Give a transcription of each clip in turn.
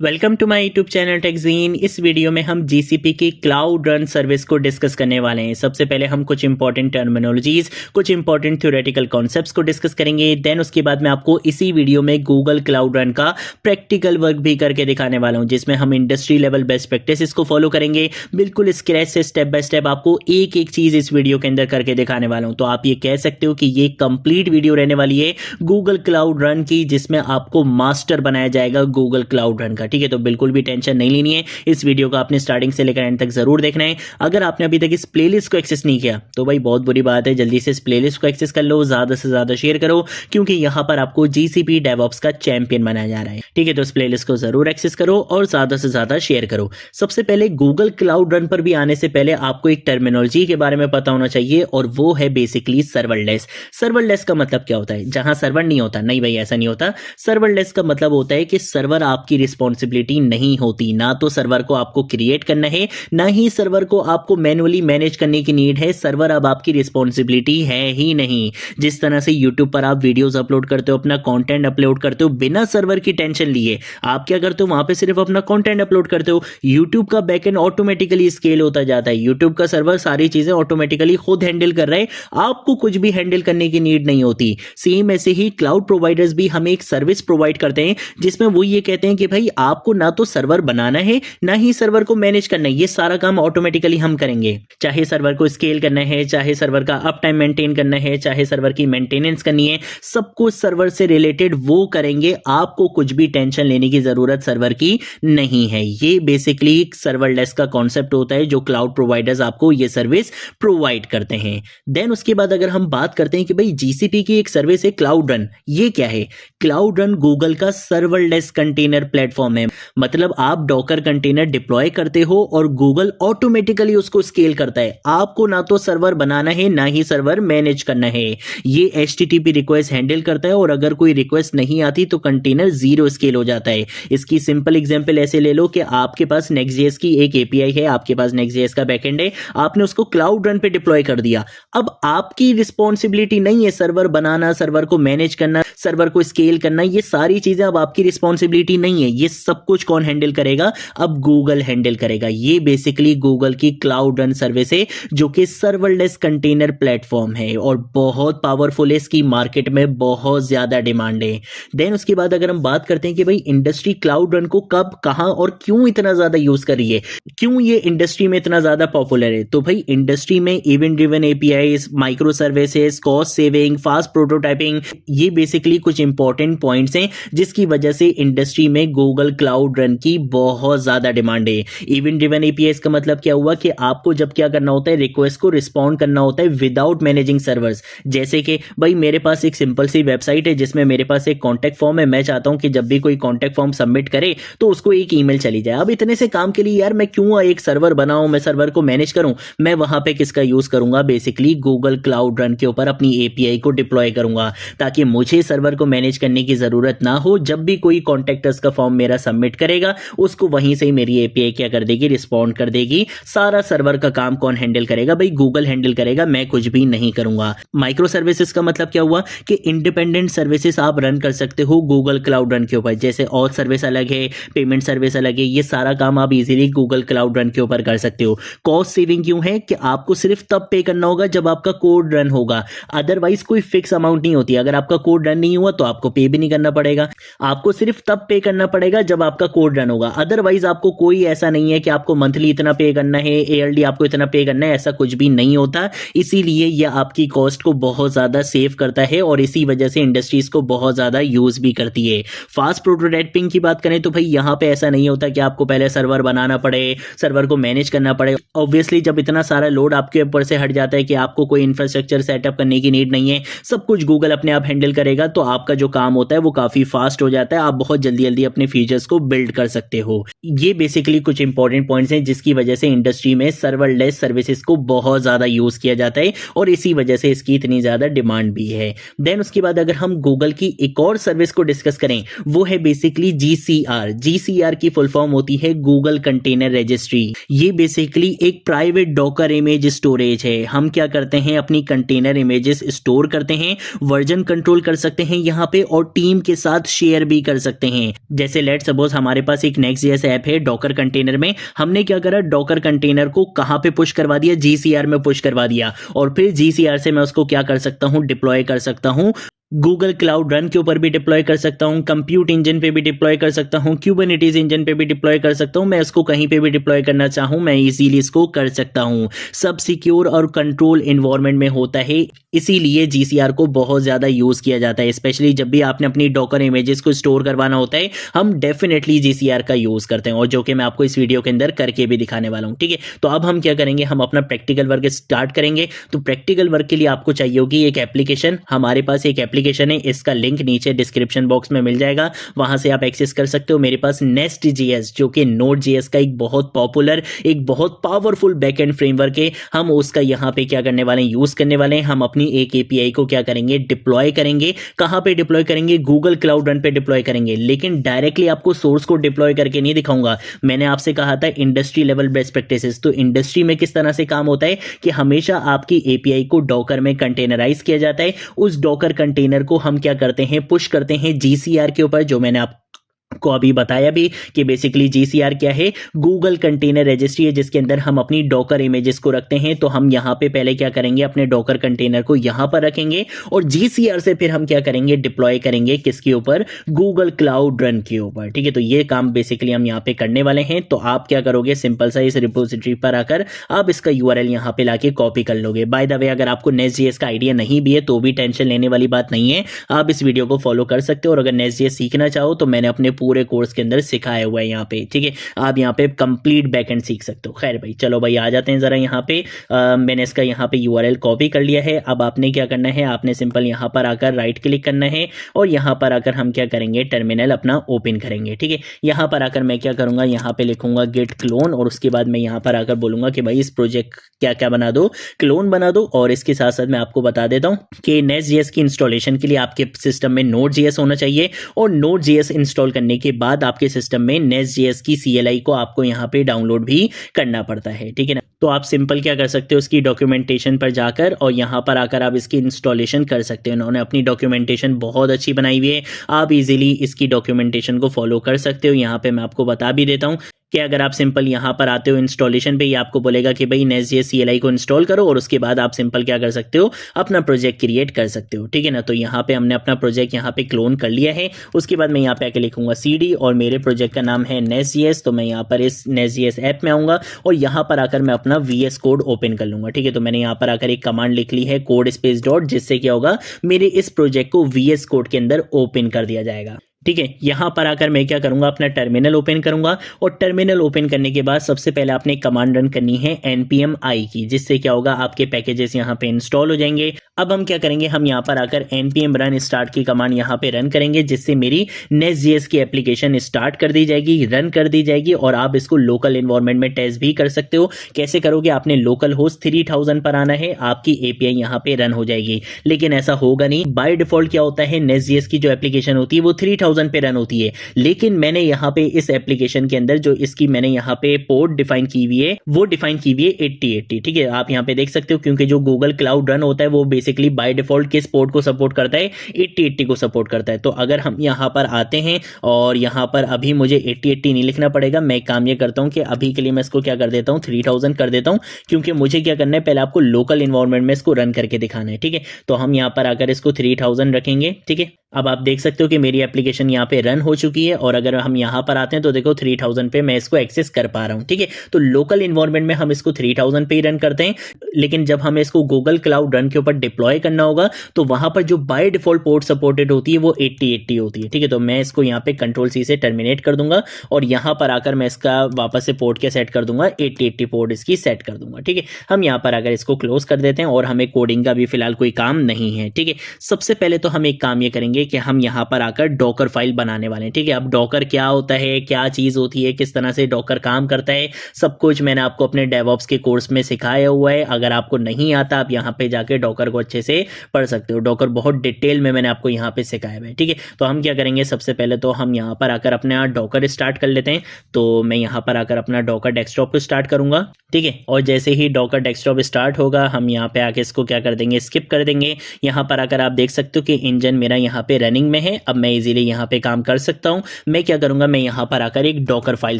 Welcome to my YouTube channel टेकजीन। इस video में हम जीसीपी की क्लाउड रन सर्विस को डिस्कस करने वाले हैं। सबसे पहले हम कुछ इंपॉर्टेंट टर्मिनोलॉजीज, कुछ इंपॉर्टेंट थ्योरेटिकल कॉन्सेप्ट्स को डिस्कस करेंगे। देन उसके बाद मैं आपको इसी वीडियो में गूगल क्लाउड रन का प्रैक्टिकल वर्क भी करके दिखाने वाला हूं, जिसमें हम इंडस्ट्री लेवल बेस्ट प्रैक्टिस को फॉलो करेंगे। बिल्कुल स्क्रैच से स्टेप बाय स्टेप आपको एक एक चीज इस वीडियो के अंदर करके दिखाने वाला हूं। तो आप ये कह सकते हो कि ये कंप्लीट वीडियो रहने वाली है गूगल क्लाउड रन की, जिसमें आपको मास्टर बनाया जाएगा गूगल क्लाउड रन का। ठीक है, तो बिल्कुल भी टेंशन नहीं लेनी है। इस वीडियो को आपने स्टार्टिंग से लेकर एंड तक जरूर देखना है। अगर आपने अभी तक इस प्लेलिस्ट को एक्सेस नहीं किया तो भाई बहुत बुरी बात है, जल्दी से इस प्लेलिस्ट को एक्सेस कर लो, ज्यादा से ज्यादा शेयर करो, क्योंकि यहां पर आपको जीसीपी डेवऑप्स का चैंपियन बनाया जा रहा है। ठीक है, तो इस प्लेलिस्ट को जरूर एक्सेस करो और ज्यादा से ज्यादा शेयर करो। सबसे पहले गूगल क्लाउड रन पर भी आने से पहले आपको एक टर्मिनोलॉजी के बारे में पता होना चाहिए, और वो है बेसिकली सर्वरलेस। सर्वरलेस का मतलब क्या होता है? जहां सर्वर नहीं होता। नहीं भाई, ऐसा नहीं होता। सर्वरलेस का मतलब होता है कि सर्वर आपकी रिस्पॉन्सिबिलिटी नहीं होती। ना तो सर्वर को आपको क्रिएट करना है, ना ही सर्वर को आपको मैन्युअली मैनेज करने की नीड है। सर्वर अब आपकी रिस्पॉन्सिबिलिटी है ही नहीं। जिस तरह से यूट्यूब पर आप वीडियोस अपलोड करते हो, अपना कंटेंट अपलोड करते हो बिना सर्वर की टेंशन लिए, आप क्या करते हो? वहां पे सिर्फ अपना कंटेंट अपलोड करते हो। यूट्यूब का बैकएंड ऑटोमेटिकली स्केल होता जाता है। यूट्यूब का सर्वर सारी चीजें ऑटोमेटिकली खुद हैंडल कर रहे हैं, आपको कुछ भी हैंडल करने की नीड नहीं होती। सेम ऐसे ही क्लाउड प्रोवाइडर्स भी हमें एक सर्विस प्रोवाइड करते हैं, जिसमें वो ये कहते हैं कि भाई आपको ना तो सर्वर बनाना है, ना ही सर्वर को मैनेज करना है। ये सारा काम ऑटोमेटिकली हम करेंगे। चाहे सर्वर को स्केल करना है, चाहे सर्वर का अप टाइम मेंटेन करना है, चाहे सर्वर की मेंटेनेंस करनी है, सब कुछ सर्वर से रिलेटेड वो करेंगे। आपको कुछ भी टेंशन लेने की जरूरत सर्वर की नहीं है। ये बेसिकली सर्वरलेस का कॉन्सेप्ट होता है, जो क्लाउड प्रोवाइडर्स आपको ये सर्विस प्रोवाइड करते हैं। देन उसके बाद अगर हम बात करते हैं कि भाई जीसीपी की एक सर्विस है क्लाउड रन, ये क्या है? क्लाउड रन गूगल का सर्वरलेस कंटेनर प्लेटफॉर्म है। मतलब आप डॉकर कंटेनर डिप्लॉय करते हो और गूगल ऑटोमेटिकली उसको स्केल करता है। आपको ना तो सर्वर बनाना है, ना ही सर्वर मैनेज करना है। ये एचटीटीपी रिक्वेस्ट हैंडल करता है, और अगर कोई रिक्वेस्ट नहीं आती तो कंटेनर जीरो स्केल हो जाता है। इसकी सिंपल एग्जांपल ऐसे ले लो कि आपके पास नेक्स्ट.जेएस की एक एपीआई है, आपके पास नेक्स्ट.जेएस का बैकएंड है, आपने उसको क्लाउड रन पे डिप्लॉय कर दिया। अब आपकी रिस्पॉन्सिबिलिटी नहीं है सर्वर बनाना, सर्वर को मैनेज करना, सर्वर को स्केल करना। ये सारी चीजें अब आपकी रिस्पॉन्सिबिलिटी नहीं है। ये सब कुछ कौन हैंडल करेगा? अब गूगल हैंडल करेगा। ये बेसिकली गूगल की क्लाउड रन सर्विस है, जो कि सर्वरलेस कंटेनर प्लेटफॉर्म है और बहुत पावरफुल है। इसकी मार्केट में बहुत ज्यादा डिमांड है। देन उसके बाद अगर हम बात करते हैं कि भाई इंडस्ट्री क्लाउड रन को कब, कहां और क्यों इतना ज्यादा यूज कर रही है, क्यों ये इंडस्ट्री में इतना ज्यादा पॉपुलर है, तो भाई इंडस्ट्री में event driven APIs, micro services, cost saving, fast prototyping, ये बेसिकली कुछ इंपॉर्टेंट पॉइंट्स हैं जिसकी वजह से इंडस्ट्री में गूगल क्लाउड रन की बहुत ज्यादा डिमांड है। इवेंट ड्रिवन एपीआईज का मतलब क्या हुआ कि आपको जब क्या करना होता है, रिक्वेस्ट को रिस्पॉन्ड करना होता है विदाउट मैनेजिंग सर्वर्स। जैसे कि भाई मेरे पास एक सिंपल सी वेबसाइट है जिसमें मेरे पास एक कॉन्टैक्ट फॉर्म है। मैं चाहता हूं कि जब भी कोई कॉन्टैक्ट फॉर्म सबमिट करे तो उसको एक ईमेल चली जाए। अब इतने से काम के लिए यार मैं क्यों एक सर्वर बनाऊं, मैं सर्वर को मैनेज करूं? मैं वहां पे किसका यूज करूंगा? बेसिकली गूगल क्लाउड रन के ऊपर अपनी एपीआई को डिप्लॉय करूंगा, ताकि मुझे सर्वर को मैनेज करने की जरूरत ना हो। जब भी कोई कॉन्टैक्टर्स का फॉर्म मेरा सबमिट करेगा, उसको वहीं से ही मेरी एपीआई क्या कर देगी, रिस्पॉन्ड कर देगी। सारा सर्वर का काम कौन हैंडल करेगा? भाई गूगल हैंडल करेगा, मैं कुछ भी नहीं करूंगा। माइक्रो सर्विसेज का मतलब क्या हुआ कि इंडिपेंडेंट सर्विसेज आप रन कर सकते हो गूगल क्लाउड रन के ऊपर। जैसे ऑथ सर्विस अलग है, पेमेंट सर्विस अलग है, ये सारा काम आप इजीली गूगल क्लाउड रन के ऊपर कर सकते हो। कॉस्ट सेविंग क्यों है कि आपको सिर्फ तब पे करना होगा जब आपका कोड रन होगा, अदरवाइज कोई फिक्स अमाउंट नहीं होती। अगर आपका कोड रन नहीं हुआ तो आपको पे भी नहीं करना पड़ेगा, आपको सिर्फ तब पे करना पड़ेगा जब आपका कोड रन होगा। अदरवाइज आपको कोई ऐसा नहीं है कि आपको मंथली इतना पे करना है, ईयरली आपको इतना पे करना है, ऐसा कुछ भी नहीं होता। इसीलिए यह आपकी कॉस्ट को बहुत ज्यादा सेव करता है और इसी वजह से इंडस्ट्रीज को बहुत ज्यादा यूज भी करती है। फास्ट प्रोटोटाइपिंग की बात करें तो भाई यहां पे ऐसा नहीं होता कि आपको पहले सर्वर बनाना पड़े, सर्वर को मैनेज करना पड़े। ऑब्वियसली जब इतना सारा लोड आपके ऊपर से हट जाता है कि आपको कोई इंफ्रास्ट्रक्चर सेटअप करने की नीड नहीं है, सब कुछ गूगल अपने आप हैंडल करेगा, तो आपका जो काम होता है वो काफी फास्ट हो जाता है। आप बहुत जल्दी जल्दी अपने फीचर्स को बिल्ड कर सकते हो। ये बेसिकली कुछ इंपॉर्टेंट पॉइंट्स हैं जिसकी वजह से इंडस्ट्री में सर्वरलेस सर्विसेज को बहुत ज्यादा यूज किया जाता है और इसी वजह से इसकी इतनी ज्यादा डिमांड भी है। देन उसके बाद अगर हम गूगल की एक और सर्विस को डिस्कस करें, वो है बेसिकली जीसीआर। जीसीआर की फुल फॉर्म होती है गूगल कंटेनर रजिस्ट्री। ये बेसिकली एक प्राइवेट डॉकर इमेज स्टोरेज है। हम क्या करते हैं, अपनी कंटेनर इमेजेस स्टोर करते हैं, वर्जन कंट्रोल कर सकते हैं यहाँ पे, और टीम के साथ शेयर भी कर सकते हैं। जैसे लेट्स सपोज हमारे पास एक Next.js ऐप है डॉकर कंटेनर में, हमने क्या करा, डॉकर कंटेनर को कहां पे पुश करवा दिया, GCR में पुश करवा दिया, और फिर GCR से मैं उसको क्या कर सकता हूं, डिप्लॉय कर सकता हूं, गूगल क्लाउड रन के ऊपर भी डिप्लॉय कर सकता हूं, कंप्यूट इंजन पे भी डिप्लॉय कर सकता हूं, क्यूबरनेटिस इंजन पे भी डिप्लॉय कर सकता हूं, मैं इसको कहीं पे भी डिप्लॉय करना चाहूं मैं इजीली इसको कर सकता हूं। सब सिक्योर और कंट्रोल एनवायरनमेंट में होता है, इसीलिए GCR को बहुत ज्यादा यूज किया जाता है। स्पेशली जब भी आपने अपनी डॉकर इमेजेस को स्टोर करवाना होता है, हम डेफिनेटली GCR का यूज करते हैं, और जो कि मैं आपको इस वीडियो के अंदर करके भी दिखाने वाला हूं। ठीक है, तो अब हम क्या करेंगे, हम अपना प्रैक्टिकल वर्क स्टार्ट करेंगे। तो प्रैक्टिकल वर्क के लिए आपको चाहिए होगी एक एप्लीकेशन। हमारे पास एक एप्लीकेशन है, इसका लिंक नीचे डिस्क्रिप्शन बॉक्स में मिल जाएगा, वहां से आप एक्सेस कर सकते हो। मेरे पास Nest.js जो कि Node.js का एक बहुत पॉपुलर, एक बहुत पावरफुल बैकएंड फ्रेमवर्क है, हम उसका यहाँ पे क्या करने वाले हैं, यूज करने वाले हैं। हम अपनी एक API को क्या करेंगे, डिप्लॉय करेंगे। कहां पे डिप्लॉय करेंगे, गूगल क्लाउड रन पे डिप्लॉय करेंगे, लेकिन डायरेक्टली आपको सोर्स को डिप्लॉय करके नहीं दिखाऊंगा। मैंने आपसे कहा था इंडस्ट्री लेवल बेस्ट प्रैक्टिसेस, तो इंडस्ट्री में किस तरह से काम होता है कि हमेशा आपकी API को डॉकर में कंटेनराइज किया जाता है। उस डॉकर कंटेनर को हम क्या करते हैं, पुश करते हैं GCR के ऊपर, जो मैंने आपको अभी बताया भी कि बेसिकली GCR क्या है, गूगल कंटेनर रजिस्ट्री है, जिसके अंदर हम अपनी डॉकर इमेजेस को रखते हैं। तो हम यहां पे पहले क्या करेंगे, अपने डॉकर कंटेनर को यहां पर रखेंगे, और GCR से फिर हम क्या करेंगे, डिप्लॉय करेंगे किसके ऊपर, गूगल क्लाउड रन के ऊपर। ठीक है, तो ये काम बेसिकली हम यहां पे करने वाले हैं। तो आप क्या करोगे, सिंपल सा इस रिपोजिटरी पर आकर आप इसका URL यहां पे लाके कॉपी कर लोगे। बाय द वे, अगर आपको Nest.js का आइडिया नहीं भी है तो भी टेंशन लेने वाली बात नहीं है, आप इस वीडियो को फॉलो कर सकते हो। और अगर Nest.js सीखना चाहो तो मैंने अपने पूरे कोर्स के अंदर सिखाया हुआ है यहाँ पे। ठीक है, आप यहाँ पे कंप्लीट बैकएंड सीख सकते हो। खैर भाई, चलो भाई आ जाते हैं जरा यहाँ पे। मैंने इसका यहाँ पे URL कॉपी कर लिया है। अब आपने क्या करना है, आपने सिंपल यहाँ पर आकर राइट क्लिक करना है, और यहाँ पर आकर हम क्या करेंगे, टर्मिनल अपना ओपन करेंगे। ठीक है, यहाँ पर आकर मैं क्या करूंगा, यहाँ पे लिखूंगा गेट क्लोन, और उसके बाद मैं यहाँ पर आकर बोलूंगा कि भाई इस प्रोजेक्ट क्या क्या बना दो, क्लोन बना दो। और इसके साथ साथ मैं आपको बता देता हूँ कि Nest.js की इंस्टॉलेशन के लिए आपके सिस्टम में Node.js होना चाहिए, और Node.js इंस्टॉल करने के बाद आपके सिस्टम में Nest.js की CLI को आपको यहाँ पे डाउनलोड भी करना पड़ता है। ठीक है ना, तो आप सिंपल क्या कर सकते हो, उसकी डॉक्यूमेंटेशन पर जाकर और यहाँ पर आकर आप इसकी इंस्टॉलेशन कर सकते हो। उन्होंने अपनी डॉक्यूमेंटेशन बहुत अच्छी बनाई हुई है, आप इजीली इसकी डॉक्यूमेंटेशन को फॉलो कर सकते हो। यहाँ पे मैं आपको बता भी देता हूँ कि अगर आप सिंपल यहाँ पर आते हो इंस्टॉलेशन पे, ये आपको बोलेगा कि भाई Nest.js CLI को इंस्टॉल करो, और उसके बाद आप सिंपल क्या कर सकते हो, अपना प्रोजेक्ट क्रिएट कर सकते हो। ठीक है ना, तो यहाँ पे हमने अपना प्रोजेक्ट यहाँ पे क्लोन कर लिया है। उसके बाद मैं यहाँ पे आके लिखूंगा CD, और मेरे प्रोजेक्ट का नाम है Nest.js। तो मैं यहाँ पर इस Nest.js ऐप में आऊंगा, और यहाँ पर आकर मैं अपना VS कोड ओपन कर लूंगा। ठीक है, तो मैंने यहाँ पर आकर एक कमांड लिख ली है, कोड स्पेस डॉट, जिससे क्या होगा, मेरे इस प्रोजेक्ट को VS कोड के अंदर ओपन कर दिया जाएगा। ठीक है, यहां पर आकर मैं क्या करूंगा, अपना टर्मिनल ओपन करूंगा, और टर्मिनल ओपन करने के बाद सबसे पहले आपने कमांड रन करनी है npm i की, जिससे क्या होगा, आपके पैकेजेस यहां पे इंस्टॉल हो जाएंगे। अब हम क्या करेंगे, हम यहां पर आकर npm run start की कमांड यहां पे रन करेंगे, जिससे मेरी Nest.js की एप्लीकेशन स्टार्ट कर दी जाएगी, रन कर दी जाएगी, और आप इसको लोकल एनवायरनमेंट में टेस्ट भी कर सकते हो। कैसे करोगे, आपने लोकल होस्ट 3000 पर आना है, आपकी API यहां पे रन हो जाएगी। लेकिन ऐसा होगा नहीं, बाय डिफॉल्ट क्या होता है, Nest.js की जो एप्लीकेशन होती है वो 3000 पे रन होती है, लेकिन मैंने यहाँ पे इस एप्लीकेशन के अंदर जो इसकी मैंने यहाँ पे पोर्ट डिफाइन की हुई है, वो डिफाइन की हुई है 8080। ठीक है, आप यहाँ पे देख सकते हो, क्योंकि जो गूगल क्लाउड रन होता है वो बेसिकली बाय डिफॉल्ट किस पोर्ट को सपोर्ट करता है, 8080 को सपोर्ट करता है। तो अगर हम यहाँ पर आते हैं, और यहाँ पर अभी मुझे 8080 नहीं लिखना पड़ेगा, मैं काम ये करता हूँ कि अभी के लिए मैं इसको क्या कर देता हूँ, 3000 कर देता हूँ, क्योंकि मुझे क्या करना है, पहले आपको लोकल इन्वायरमेंट में इसको रन करके दिखाना है। ठीक है, तो हम यहाँ पर आकर इसको 3000 रखेंगे। ठीक है, अब आप देख सकते हो कि मेरी एप्लीकेशन यहाँ पे रन हो चुकी है, और अगर हम यहाँ पर आते हैं तो देखो 3000 पे मैं इसको एक्सेस कर पा रहा हूँ। ठीक है, तो लोकल इन्वायरमेंट में हम इसको 3000 पे ही रन करते हैं, लेकिन जब हमें इसको गूगल क्लाउड रन के ऊपर डिप्लॉय करना होगा तो वहां पर जो बाय डिफॉल्ट पोर्ट सपोर्टेड होती है वो 8080 होती है। ठीक है, तो मैं इसको यहाँ पे Ctrl+C से टर्मिनेट कर दूंगा, और यहाँ पर आकर मैं इसका वापस से पोर्ट क्या सेट कर दूंगा, 8080 पोर्ट इसकी सेट कर दूंगा। ठीक है, हम यहाँ पर आकर इसको क्लोज कर देते हैं, और हमें कोडिंग का भी फिलहाल कोई काम नहीं है। ठीक है, सबसे पहले तो हम एक काम ये करेंगे कि हम यहाँ पर आकर डॉकर फाइल बनाने वाले हैं। ठीक है, अब डॉकर क्या होता है, क्या चीज होती है, किस तरह से डॉकर काम करता है, सब कुछ मैंने आपको अपने डेवऑप्स के कोर्स में सिखाया हुआ है। अगर आपको नहीं आता, आप यहाँ पे जाके डॉकर को अच्छे से पढ़ सकते हो। डॉकर बहुत डिटेल में मैंने आपको यहाँ पे सिखाया हुआ है। ठीक है, तो हम क्या करेंगे, सबसे पहले तो हम यहाँ पर आकर अपना डॉकर स्टार्ट कर लेते हैं। तो मैं यहाँ पर आकर अपना डॉकर डेस्कटॉप को स्टार्ट करूंगा। ठीक है, और जैसे ही डॉकर डेस्कटॉप स्टार्ट होगा, हम यहाँ पे आके इसको क्या कर देंगे, स्किप कर देंगे। यहाँ पर आकर आप देख सकते हो कि इंजन मेरा यहाँ पे रनिंग में है। अब मैं इजीली यहाँ पे काम कर सकता हूँ। मैं क्या करूँगा, मैं यहाँ पर आकर एक डॉकर फाइल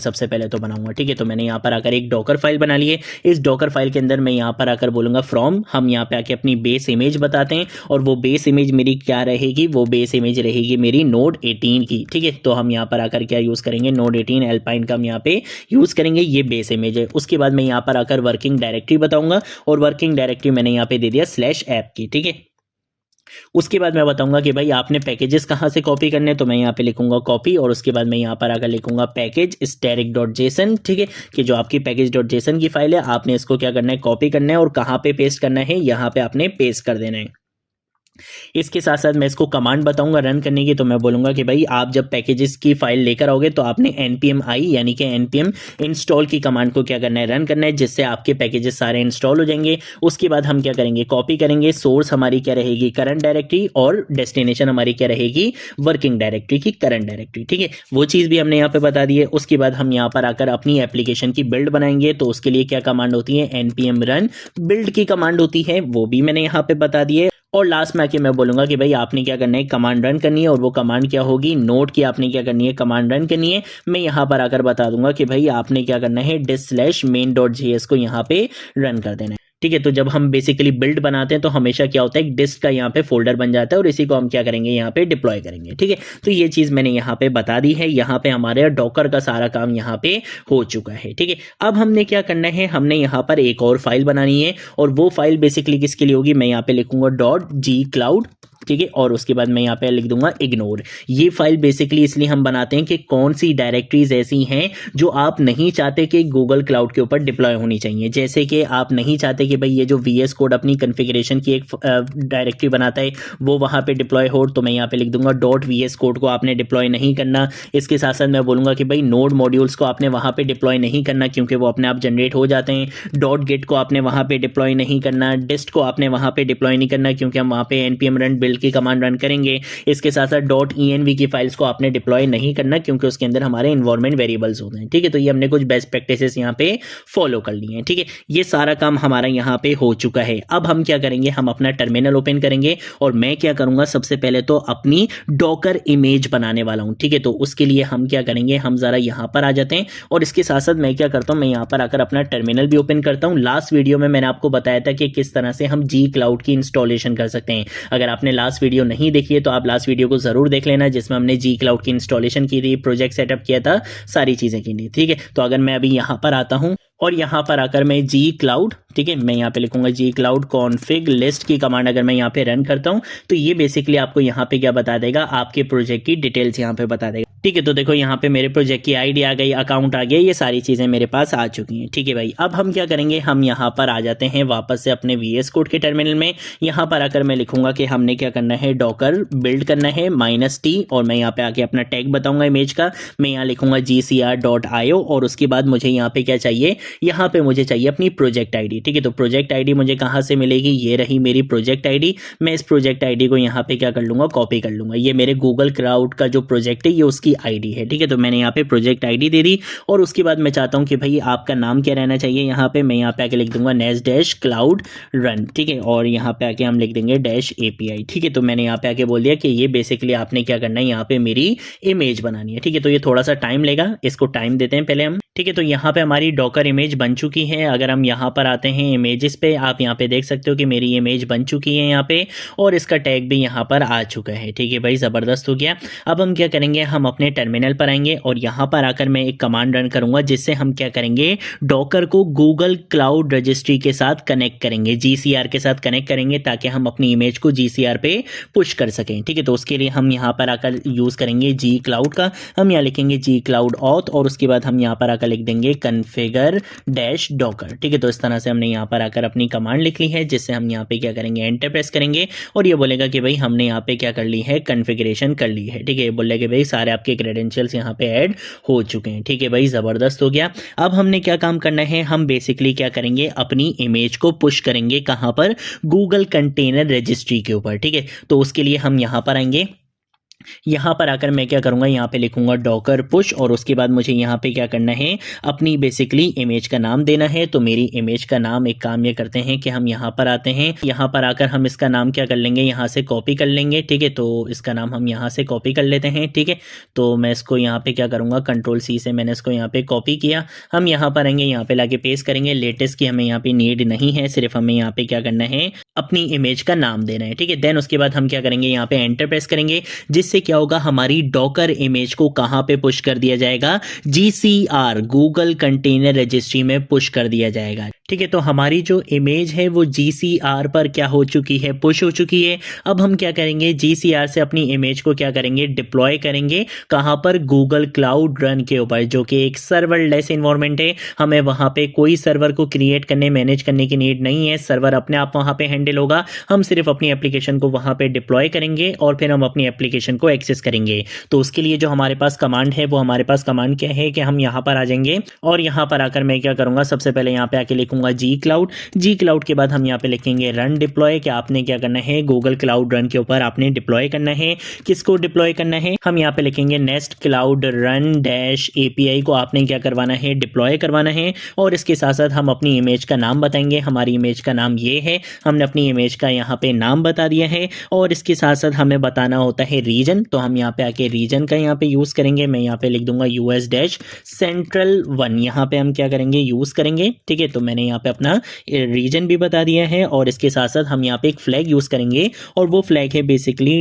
सबसे पहले तो बनाऊंगा, ठीक है। तो मैंने यहाँ पर आकर एक डॉकर फाइल बना ली है। इस डॉकर फाइल के अंदर मैं यहाँ पर आकर बोलूँगा फ्रॉम, हम यहाँ पे आके अपनी बेस इमेज बताते हैं और वो बेस इमेज मेरी क्या रहेगी, वो बेस इमेज रहेगी मेरी नोड 18 की, ठीक है। तो हम यहाँ पर आकर क्या यूज़ करेंगे, नोड 18 एल्पाइन का हम यहाँ पे यूज़ करेंगे, ये बेस इमेज है। उसके बाद मैं यहाँ पर आकर वर्किंग डायरेक्टरी बताऊंगा और वर्किंग डायरेक्टरी मैंने यहाँ पे दे दिया /ऐप की, ठीक है। उसके बाद मैं बताऊंगा कि भाई आपने पैकेजेस कहाँ से कॉपी करने, तो मैं यहाँ पे लिखूंगा कॉपी और उसके बाद मैं यहाँ पर आकर लिखूंगा पैकेज static.json, ठीक है। कि जो आपकी package.json की फाइल है, आपने इसको क्या करना है, कॉपी करना है और कहाँ पे पेस्ट करना है, यहाँ पे आपने पेस्ट कर देना है। इसके साथ साथ मैं इसको कमांड बताऊंगा रन करने की। तो मैं बोलूंगा कि भाई आप जब पैकेजेस की फाइल लेकर आओगे तो आपने npm i यानी कि npm इंस्टॉल की कमांड को क्या करना है, रन करना है, जिससे आपके पैकेजेस सारे इंस्टॉल हो जाएंगे। उसके बाद हम क्या करेंगे, कॉपी करेंगे। सोर्स हमारी क्या रहेगी, करंट डायरेक्टरी, और डेस्टिनेशन हमारी क्या रहेगी, वर्किंग डायरेक्टरी की करंट डायरेक्टरी, ठीक है। वो चीज़ भी हमने यहाँ पे बता दी है। उसके बाद हम यहाँ पर आकर अपनी एप्लीकेशन की बिल्ड बनाएंगे। तो उसके लिए क्या कमांड होती है, npm run बिल्ड की कमांड होती है, वो भी मैंने यहाँ पे बता दी है। और लास्ट में आके मैं बोलूंगा कि भाई आपने क्या करना है, कमांड रन करनी है और वो कमांड क्या होगी, नोट की आपने क्या करनी है, कमांड रन करनी है। मैं यहाँ पर आकर बता दूंगा कि भाई आपने क्या करना है, dis/main.js को यहाँ पे रन कर देना है, ठीक है। तो जब हम बेसिकली बिल्ड बनाते हैं तो हमेशा क्या होता है, डिस्क का यहाँ पे फोल्डर बन जाता है और इसी को हम क्या करेंगे, यहाँ पे डिप्लॉय करेंगे, ठीक है। तो ये चीज़ मैंने यहाँ पे बता दी है। यहाँ पे हमारे डॉकर का सारा काम यहाँ पे हो चुका है, ठीक है। अब हमने क्या करना है, हमने यहाँ पर एक और फाइल बनानी है और वो फाइल बेसिकली किसके लिए होगी, मैं यहाँ पे लिखूंगा .gcloud, ठीक है। और उसके बाद मैं यहाँ पे लिख दूंगा इग्नोर। ये फाइल बेसिकली इसलिए हम बनाते हैं कि कौन सी डायरेक्टरीज ऐसी हैं जो आप नहीं चाहते कि गूगल क्लाउड के ऊपर डिप्लॉय होनी चाहिए। जैसे कि आप नहीं चाहते कि भाई ये जो VS कोड अपनी कॉन्फ़िगरेशन की एक डायरेक्टरी बनाता है वो वहाँ पे डिप्लॉय हो, तो मैं यहाँ पे लिख दूंगा .vs कोड को आपने डिप्लॉय नहीं करना। इसके साथ साथ मैं बोलूँगा कि भाई नोड मॉड्यूल्स को आपने वहाँ पे डिप्लॉय नहीं करना क्योंकि वो अपने आप जनरेट हो जाते हैं। .git को आपने वहाँ पे डिप्लॉय नहीं करना। डिस्ट को आपने वहाँ पे डिप्लॉय नहीं करना क्योंकि हम वहाँ पे npm run build की कमांड रन करेंगे। इसके साथ साथ .env की फाइल्स को आपने डिप्लॉय नहीं करना क्योंकि उसके अंदर हमारे इन्वायरमेंट वेरिएबल्स होते हैं, ठीक है। तो ये हमने कुछ बेस्ट प्रैक्टिसेस यहाँ पे फॉलो कर लिए हैं, ठीक है। ये सारा काम हमारा यहाँ पे हो चुका है। अब हम क्या करेंगे, हम अपना टर्मिनल ओपन करेंगे और मैं क्या करूंगा, सबसे पहले तो अपनी डॉकर इमेज बनाने वाला हूँ, ठीक है। तो उसके लिए हम क्या करेंगे, हम जरा यहाँ पर आ जाते हैं और इसके साथ साथ मैं क्या करता हूँ, मैं यहाँ पर आकर अपना टर्मिनल भी ओपन करता हूँ। लास्ट वीडियो में मैंने आपको बताया था कि किस तरह से हम gcloud की इंस्टॉलेशन कर सकते हैं। अगर आपने लास्ट वीडियो नहीं देखी है तो आप लास्ट वीडियो को जरूर देख लेना, जिसमें हमने gcloud की इंस्टॉलेशन की थी, प्रोजेक्ट सेटअप किया था, सारी चीजें की थी, ठीक है। तो अगर मैं अभी यहाँ पर आता हूँ और यहाँ पर आकर मैं gcloud, ठीक है, मैं यहाँ पे लिखूंगा gcloud config list की कमांड अगर मैं यहाँ पे रन करता हूँ तो ये बेसिकली आपको यहाँ पे क्या बता देगा, आपके प्रोजेक्ट की डिटेल्स यहाँ पे बता देगा, ठीक है। तो देखो यहाँ पे मेरे प्रोजेक्ट की आईडी आ गई, अकाउंट आ गया, ये सारी चीज़ें मेरे पास आ चुकी हैं, ठीक है भाई। अब हम क्या करेंगे, हम यहाँ पर आ जाते हैं वापस से अपने VS कोड के टर्मिनल में। यहाँ पर आकर मैं लिखूंगा कि हमने क्या करना है, डॉकर बिल्ड करना है -t और मैं यहाँ पे आके अपना टैग बताऊंगा इमेज का। मैं यहाँ लिखूंगा gcr.io और उसके बाद मुझे यहाँ पे क्या चाहिए, यहाँ पे मुझे चाहिए अपनी प्रोजेक्ट आईडी, ठीक है। तो प्रोजेक्ट आईडी मुझे कहाँ से मिलेगी, ये रही मेरी प्रोजेक्ट आईडी। मैं इस प्रोजेक्ट आईडी को यहाँ पे क्या कर लूँगा, कॉपी कर लूँगा। ये मेरे गूगल क्लाउड का जो प्रोजेक्ट है ये उसकी आईडी है, ठीक है। तो मैंने यहाँ पे प्रोजेक्ट आईडी दे दी और उसके बाद मैं चाहता हूँ कि भाई आपका नाम क्या रहना चाहिए। यहाँ पे मैं यहाँ पे आके लिख दूंगा nest-cloud run, ठीक है। और यहाँ पे आके हम लिख देंगे -API, ठीक है। तो मैंने यहाँ पे आके बोल दिया कि ये बेसिकली आपने क्या करना है, यहाँ पे मेरी इमेज बनानी है, ठीक है। तो ये थोड़ा सा टाइम लेगा, इसको टाइम देते हैं पहले हम, ठीक है। तो यहाँ पे हमारी डॉकर इमेज बन चुकी है। अगर हम यहाँ पर आते हैं इमेजेस पे, आप यहाँ पे देख सकते हो कि मेरी इमेज बन चुकी है यहाँ पे और इसका टैग भी यहाँ पर आ चुका है, ठीक है भाई, ज़बरदस्त हो गया। अब हम क्या करेंगे, हम अपने टर्मिनल पर आएंगे और यहाँ पर आकर मैं एक कमांड रन करूँगा जिससे हम क्या करेंगे, डॉकर को गूगल क्लाउड रजिस्ट्री के साथ कनेक्ट करेंगे, GCR के साथ कनेक्ट करेंगे ताकि हम अपनी इमेज को GCR पे पुश कर सकें, ठीक है। तो उसके लिए हम यहाँ पर आकर यूज़ करेंगे gcloud का। हम यहाँ लिखेंगे gcloud auth और उसके बाद हम यहाँ पर आकर लिख देंगे configure-docker, ठीक है। तो इस तरह से हमने यहाँ पर आकर अपनी कमांड लिख ली है जिससे हम यहाँ पे क्या करेंगे, एंटर प्रेस करेंगे और ये बोलेगा कि भाई हमने यहाँ पे क्या कर ली है, कॉन्फ़िगरेशन कर ली है, ठीक है। ये बोलेगा कि भाई सारे आपके क्रेडेंशियल्स यहाँ पे ऐड हो चुके हैं, ठीक है भाई, ज़बरदस्त हो गया। अब हमने क्या काम करना है, हम बेसिकली क्या करेंगे, अपनी इमेज को पुश करेंगे कहाँ पर, गूगल कंटेनर रजिस्ट्री के ऊपर, ठीक है। तो उसके लिए हम यहाँ पर आएंगे यहाँ पर आकर मैं क्या करूँगा, यहाँ पे लिखूँगा डॉकर पुश और उसके बाद मुझे यहाँ पे क्या करना है, अपनी बेसिकली इमेज का नाम देना है। तो मेरी इमेज का नाम, एक काम ये करते हैं कि हम यहाँ पर आते हैं, यहाँ पर आकर हम इसका नाम क्या कर लेंगे, यहाँ से कॉपी कर लेंगे। ठीक है, तो इसका नाम हम यहाँ से कॉपी कर लेते हैं। ठीक है, तो मैं इसको यहाँ पे क्या करूँगा, कंट्रोल-C से मैंने इसको यहाँ पे कॉपी किया। हम यहाँ पर आएंगे, यहाँ पे लाके पेस्ट करेंगे। लेटेस्ट की हमें यहाँ पे नीड नहीं है, सिर्फ हमें यहाँ पे क्या करना है, अपनी इमेज का नाम देना है। ठीक है, देन उसके बाद हम क्या करेंगे, यहाँ पे एंटर प्रेस करेंगे, जिससे क्या होगा, हमारी डॉकर इमेज को कहां पे पुश कर दिया जाएगा, GCR गूगल कंटेनर रजिस्ट्री में पुश कर दिया जाएगा। ठीक है, तो हमारी जो इमेज है वो GCR पर क्या हो चुकी है, पुश हो चुकी है। अब हम क्या करेंगे, GCR से अपनी इमेज को क्या करेंगे, डिप्लॉय करेंगे। कहां पर, गूगल क्लाउड रन के ऊपर, जो कि एक सर्वरलेस इन्वायरमेंट है। हमें वहां पे कोई सर्वर को क्रिएट करने, मैनेज करने की नीड नहीं है। सर्वर अपने आप वहां पे हैंडल होगा। हम सिर्फ अपनी एप्लीकेशन को वहां पे डिप्लॉय करेंगे और फिर हम अपनी एप्लीकेशन को एक्सेस करेंगे। तो उसके लिए जो हमारे पास कमांड है, वो हमारे पास कमांड क्या है कि हम यहाँ पर आ जाएंगे और यहाँ पर आकर मैं क्या करूँगा, सबसे पहले यहाँ पे आके लिखूंगा जी क्लाउड के बाद हम यहाँ पे लिखेंगे रन डिप्लॉय। कि आपने क्या करना है, गूगल क्लाउड रन के ऊपर आपने डिप्लॉय करना है। किसको डिप्लॉय करना है, हम यहाँ पे लिखेंगे nest cloud run dash API को आपने क्या करवाना है, डिप्लॉय करवाना है। और इसके साथ साथ हम अपनी इमेज का नाम बताएंगे। हमारी इमेज का नाम ये है, हमने अपनी इमेज का यहाँ पे नाम बता दिया है। और इसके साथ साथ हमें बताना होता है रीजन, तो हम यहाँ पे आके रीजन का यहाँ पे यूज करेंगे। मैं यहाँ पे लिख दूंगा US-Central 1, यहाँ पे हम क्या करेंगे, यूज करेंगे। ठीक है, तो मैंने यहाँ पे अपना रीजन भी बता दिया है। और इसके साथ साथ हम यहाँ पे एक फ्लैग यूज करेंगे और वो फ्लैग है बेसिकली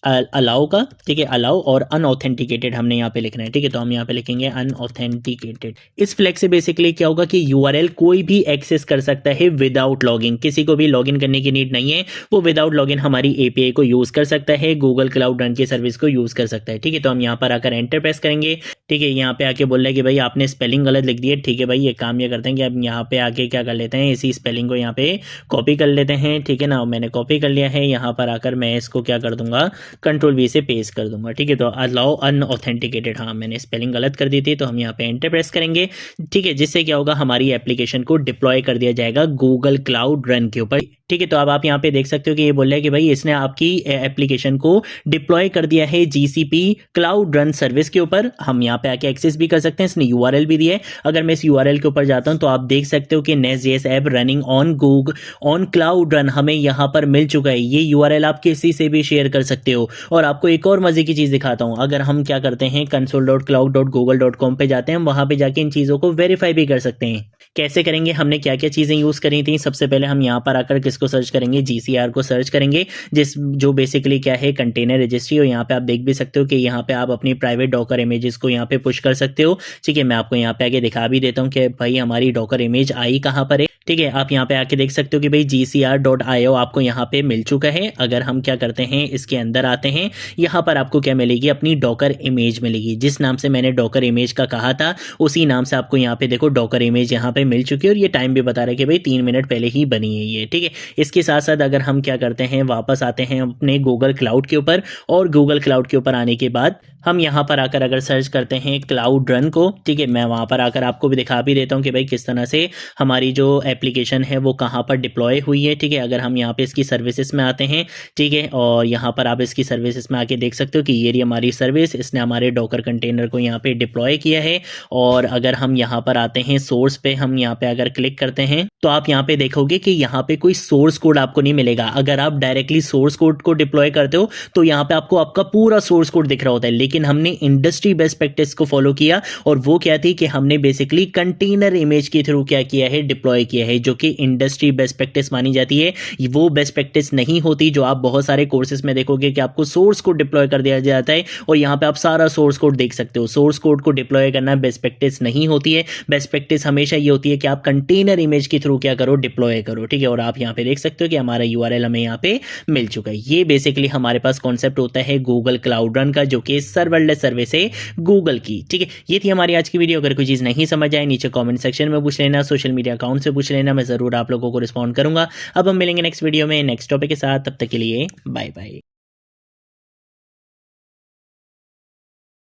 $अलाउ का। ठीक है, अलाउ और अनऑथेंटिकेटेड हमने यहाँ पे लिखना है। ठीक है, तो हम यहाँ पे लिखेंगे अनऑथेंटिकेटेड। इस फ्लैग से बेसिकली क्या होगा कि URL कोई भी एक्सेस कर सकता है विदाउट लॉगिन, किसी को भी लॉगिन करने की नीड नहीं है। वो विदाउट लॉगिन हमारी API को यूज कर सकता है, गूगल क्लाउड रन की सर्विस को यूज कर सकता है। ठीक है, तो हम यहाँ पर आकर एंटर प्रेस करेंगे। ठीक है, यहाँ पे आके बोल रहा है कि भाई आपने स्पेलिंग गलत लिख दी है। ठीक है भाई, ये काम ये करते हैं कि अब यहाँ पे आके क्या कर लेते हैं, इसी स्पेलिंग को यहाँ पे कॉपी कर लेते हैं। ठीक है ना, मैंने कॉपी कर लिया है। यहाँ पर आकर मैं इसको क्या कर दूंगा, कंट्रोल-V से पेस्ट कर दूंगा। ठीक है, तो अलाउ अनऑथेंटिकेटेड, हाँ मैंने स्पेलिंग गलत कर दी थी। तो हम यहाँ पे एंटर प्रेस करेंगे। ठीक है, जिससे क्या होगा, हमारी एप्लीकेशन को डिप्लॉय कर दिया जाएगा गूगल क्लाउड रन के ऊपर। ठीक है, तो अब आप यहाँ पे देख सकते हो कि ये बोल रहा है कि भाई इसने आपकी एप्लीकेशन को डिप्लॉय कर दिया है GCP क्लाउड रन सर्विस के ऊपर। हम यहाँ पे आके एक्सेस भी कर सकते हैं, इसने URL भी दिया है। अगर मैं इस URL के ऊपर जाता हूँ तो आप देख सकते हो कि Nest.js app running on cloud run हमें यहाँ पर मिल चुका है। ये URL आप किसी से भी शेयर कर सकते हो। और आपको एक और मजे की चीज दिखाता हूँ, अगर हम क्या करते हैं, console.cloud.google.com पे जाते हैं, वहां पे जाके इन चीजों को वेरीफाई भी कर सकते हैं। कैसे करेंगे, हमने क्या क्या चीजें यूज करी थी। सबसे पहले हम यहाँ पर आकर किसको सर्च करेंगे, GCR को सर्च करेंगे, जो बेसिकली क्या है, कंटेनर रजिस्ट्री। और यहाँ पे आप देख भी सकते हो कि यहाँ पे आप अपनी प्राइवेट डॉकर इमेजेस को यहाँ पे पुश कर सकते हो। ठीक है, मैं आपको यहाँ पे आगे दिखा भी देता हूँ कि भाई हमारी डॉकर इमेज आई कहाँ पर है। ठीक है, आप यहाँ पे आके देख सकते हो कि भाई GCR.io आपको यहाँ पे मिल चुका है। अगर हम क्या करते हैं, इसके अंदर आते हैं, यहाँ पर आपको क्या मिलेगी, अपनी डॉकर इमेज मिलेगी। जिस नाम से मैंने डॉकर इमेज का कहा था, उसी नाम से आपको यहाँ पे देखो डॉकर इमेज यहाँ पे मिल चुकी है। और ये टाइम भी बता रहा है कि भाई 3 मिनट पहले ही बनी है ये। ठीक है, इसके साथ साथ अगर हम क्या करते हैं, वापस आते हैं अपने गूगल क्लाउड के ऊपर। और गूगल क्लाउड के ऊपर आने के बाद हम यहाँ पर आकर अगर सर्च करते हैं क्लाउड रन को। ठीक है, मैं वहाँ पर आकर आपको भी दिखा भी देता हूँ कि भाई किस तरह से हमारी जो एप्लीकेशन है वो कहाँ पर डिप्लॉय हुई है। ठीक है, अगर हम यहाँ पे इसकी सर्विसेज में आते हैं, ठीक है, और यहाँ पर आप इसकी सर्विसेज में आके देख सकते हो कि ये रही हमारी सर्विस, इसने हमारे डॉकर कंटेनर को यहाँ पे डिप्लॉय किया है। और अगर हम यहाँ पर आते हैं सोर्स पे, हम यहाँ पे अगर क्लिक करते हैं तो आप यहाँ पे देखोगे कि यहाँ पे कोई सोर्स कोड आपको नहीं मिलेगा। अगर आप डायरेक्टली सोर्स कोड को डिप्लॉय करते हो तो यहाँ पे आपको आपका पूरा सोर्स कोड दिख रहा होता है। लेकिन हमने इंडस्ट्री बेस्ट प्रैक्टिस को फॉलो किया, और वो क्या थी कि हमने बेसिकली कंटेनर इमेज के थ्रू क्या किया है, डिप्लॉय किया है, जो कि इंडस्ट्री बेस्ट प्रैक्टिस मानी जाती है। वो बेस्ट प्रैक्टिस नहीं होती जो आप बहुत सारे कोर्सेज में देखोगे कि आपको सोर्स कोड डिप्लॉय कर दिया जाता है और यहाँ पे आप सारा सोर्स कोड देख सकते हो। सोर्स कोड को डिप्लॉय करना बेस्ट प्रैक्टिस नहीं होती है। बेस्ट प्रैक्टिस हमेशा ये होती है कि आप कंटेनर इमेज के थ्रू क्या करो, डिप्लॉय करो। ठीक है, और आप यहाँ पे देख सकते हो कि हमारा URL हमें यहाँ पे मिल चुका है। ये बेसिकली हमारे पास कॉन्सेप्ट होता है गूगल क्लाउड रन का, जो कि सर्वरलेस सर्विस है गूगल की। ठीक है, ये थी हमारी आज की वीडियो। अगर कोई चीज नहीं समझ आए, नीचे कमेंट सेक्शन में पूछ लेना, सोशल मीडिया अकाउंट से पूछ लेना, मैं जरूर आप लोगों को रिस्पॉन्ड करूंगा। अब हम मिलेंगे नेक्स्ट वीडियो में नेक्स्ट टॉपिक के साथ, तब तक के लिए बाय बाय।